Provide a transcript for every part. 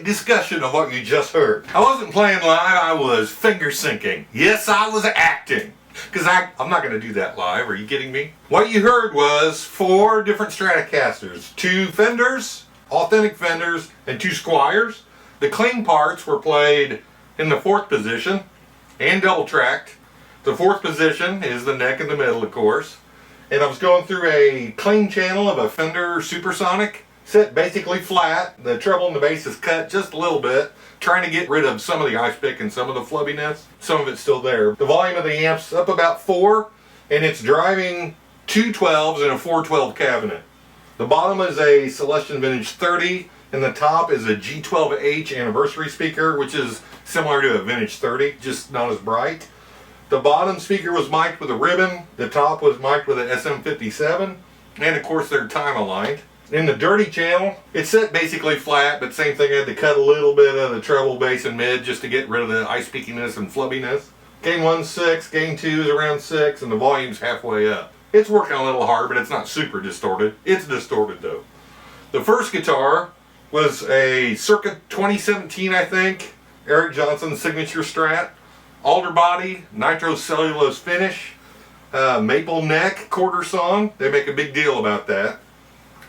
quick discussion of what you just heard. I wasn't playing live, I was finger syncing. Yes, I was acting. Because I'm not going to do that live, are you kidding me? What you heard was 4 different Stratocasters. 2 Fenders, authentic Fenders, and 2 Squiers. The clean parts were played in the 4th position and double tracked. The 4th position is the neck in the middle, of course. And I was going through a clean channel of a Fender Supersonic, set basically flat. The treble and the bass is cut just a little bit, trying to get rid of some of the ice pick and some of the flubbiness. Some of it's still there. The volume of the amp's up about 4, and it's driving 2 12s and a 412 cabinet. The bottom is a Celestion Vintage 30, and the top is a G12H anniversary speaker, which is similar to a Vintage 30, just not as bright. The bottom speaker was mic'd with a ribbon, the top was mic'd with an SM57, and of course they're time aligned. In the dirty channel, it's set basically flat, but same thing, I had to cut a little bit of the treble, bass, and mid just to get rid of the ice peakiness and flubbiness. Gain 1's 6, gain 2 is around 6, and the volume's halfway up. It's working a little hard, but it's not super distorted. It's distorted though. The first guitar was a circa 2017, I think, Eric Johnson Signature Strat. Alder body, nitro cellulose finish, maple neck, quarter sawn. They make a big deal about that.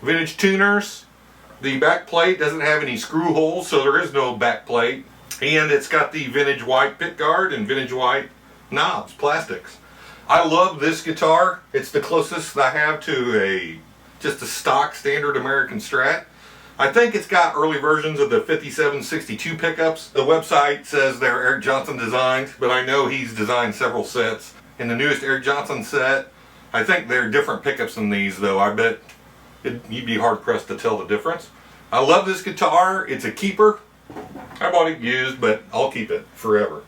Vintage tuners. The back plate doesn't have any screw holes, so there is no back plate. And it's got the vintage white pickguard and vintage white knobs, plastics. I love this guitar. It's the closest I have to just a stock standard American Strat. I think it's got early versions of the 5762 pickups. The website says they're Eric Johnson designed, but I know he's designed several sets. In the newest Eric Johnson set, I think they're different pickups than these though. I bet you'd be hard pressed to tell the difference. I love this guitar. It's a keeper. I bought it used, but I'll keep it forever.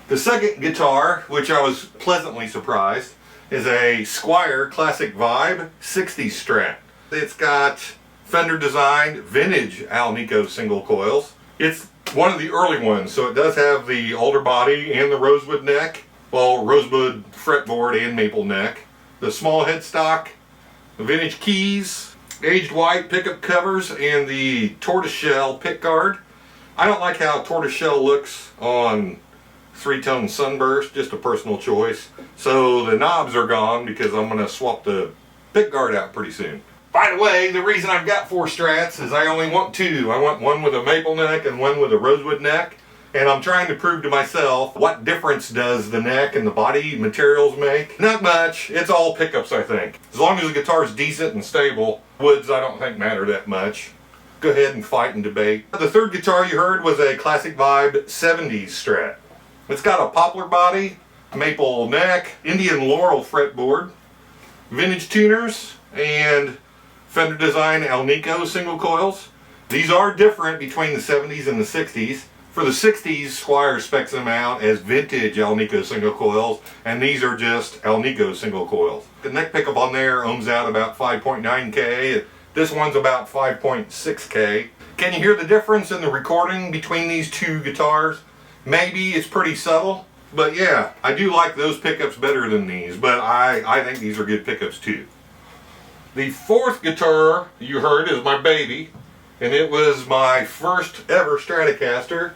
The second guitar, which I was pleasantly surprised, is a Squier Classic Vibe 60s Strat. It's got Fender designed vintage Alnico single coils. It's one of the early ones, so it does have the alder body and the rosewood neck. Well, rosewood fretboard and maple neck. The small headstock, the vintage keys, aged white pickup covers, and the tortoiseshell pickguard. I don't like how tortoiseshell looks on 3-tone Sunburst, just a personal choice. So the knobs are gone because I'm going to swap the pickguard out pretty soon. By the way, the reason I've got 4 Strats is I only want 2. I want one with a maple neck and one with a rosewood neck. And I'm trying to prove to myself, what difference does the neck and the body materials make? Not much. It's all pickups, I think. As long as the guitar's decent and stable, woods I don't think matter that much. Go ahead and fight and debate. The third guitar you heard was a Classic Vibe 70s Strat. It's got a poplar body, maple neck, Indian Laurel fretboard, vintage tuners, and Fender design Alnico single coils. These are different between the 70s and the 60s. For the 60s, Squier specs them out as vintage Alnico single coils, and these are just Alnico single coils. The neck pickup on there ohms out about 5.9K. This one's about 5.6K. Can you hear the difference in the recording between these 2 guitars? Maybe it's pretty subtle, but yeah, I do like those pickups better than these, but I think these are good pickups too. The 4th guitar you heard is my baby, and it was my first ever Stratocaster.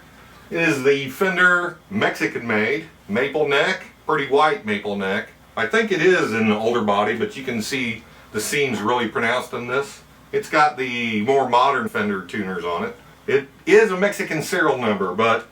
It is the Fender Mexican made maple neck, pretty white maple neck. I think it is in the older body, but you can see the seams really pronounced in this. It's got the more modern Fender tuners on it. It is a Mexican serial number, but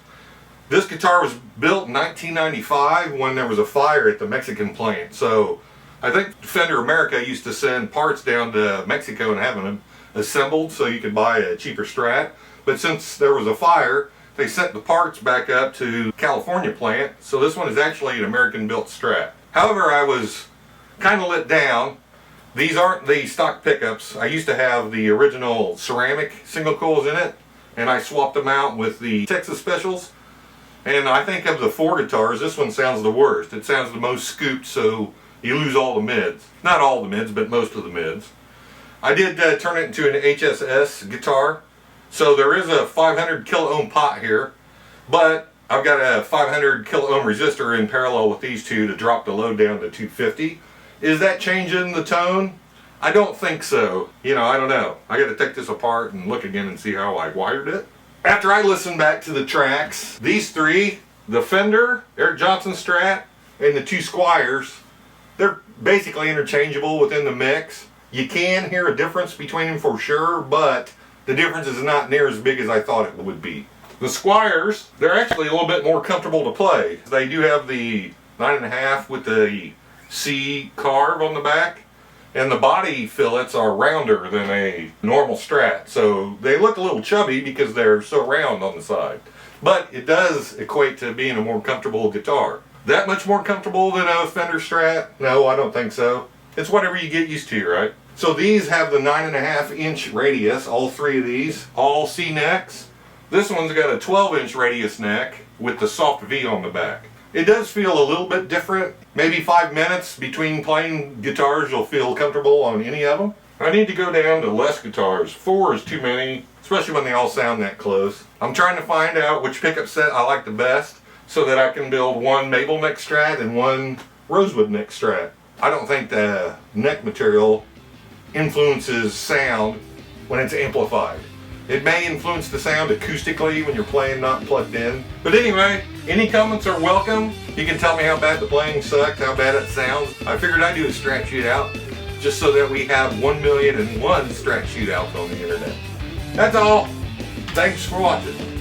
this guitar was built in 1995 when there was a fire at the Mexican plant. So I think Fender America used to send parts down to Mexico and have them assembled so you could buy a cheaper Strat. But since there was a fire, they sent the parts back up to California plant. So this one is actually an American built Strat. However, I was kind of let down. These aren't the stock pickups. I used to have the original ceramic single coils in it, and I swapped them out with the Texas Specials. And I think of the 4 guitars, this one sounds the worst. It sounds the most scooped, so you lose all the mids. Not all the mids, but most of the mids. I did turn it into an HSS guitar. So there is a 500 kilo ohm pot here, but I've got a 500 kilo ohm resistor in parallel with these 2 to drop the load down to 250. Is that changing the tone? I don't think so. You know, I don't know. I got to take this apart and look again and see how I wired it. After I listened back to the tracks, these three, the Fender, Eric Johnson Strat, and the two Squiers, they're basically interchangeable within the mix. You can hear a difference between them for sure, but the difference is not near as big as I thought it would be. The Squiers, they're actually a little bit more comfortable to play. They do have the 9.5 with the C carve on the back, and the body fillets are rounder than a normal Strat, so they look a little chubby because they're so round on the side. But it does equate to being a more comfortable guitar. That much more comfortable than a Fender Strat? No, I don't think so. It's whatever you get used to, right? So these have the 9.5-inch radius, all three of these, all C necks. This one's got a 12-inch radius neck with the soft V on the back. It does feel a little bit different. Maybe 5 minutes between playing guitars you'll feel comfortable on any of them. I need to go down to less guitars. 4 is too many, especially when they all sound that close. I'm trying to find out which pickup set I like the best so that I can build one maple neck Strat and one rosewood neck Strat. I don't think the neck material influences sound when it's amplified. It may influence the sound acoustically when you're playing not plugged in. But anyway, any comments are welcome. You can tell me how bad the playing sucked, how bad it sounds. I figured I'd do a Strat Shootout just so that we have 1,000,001 Strat Shootouts on the internet. That's all. Thanks for watching.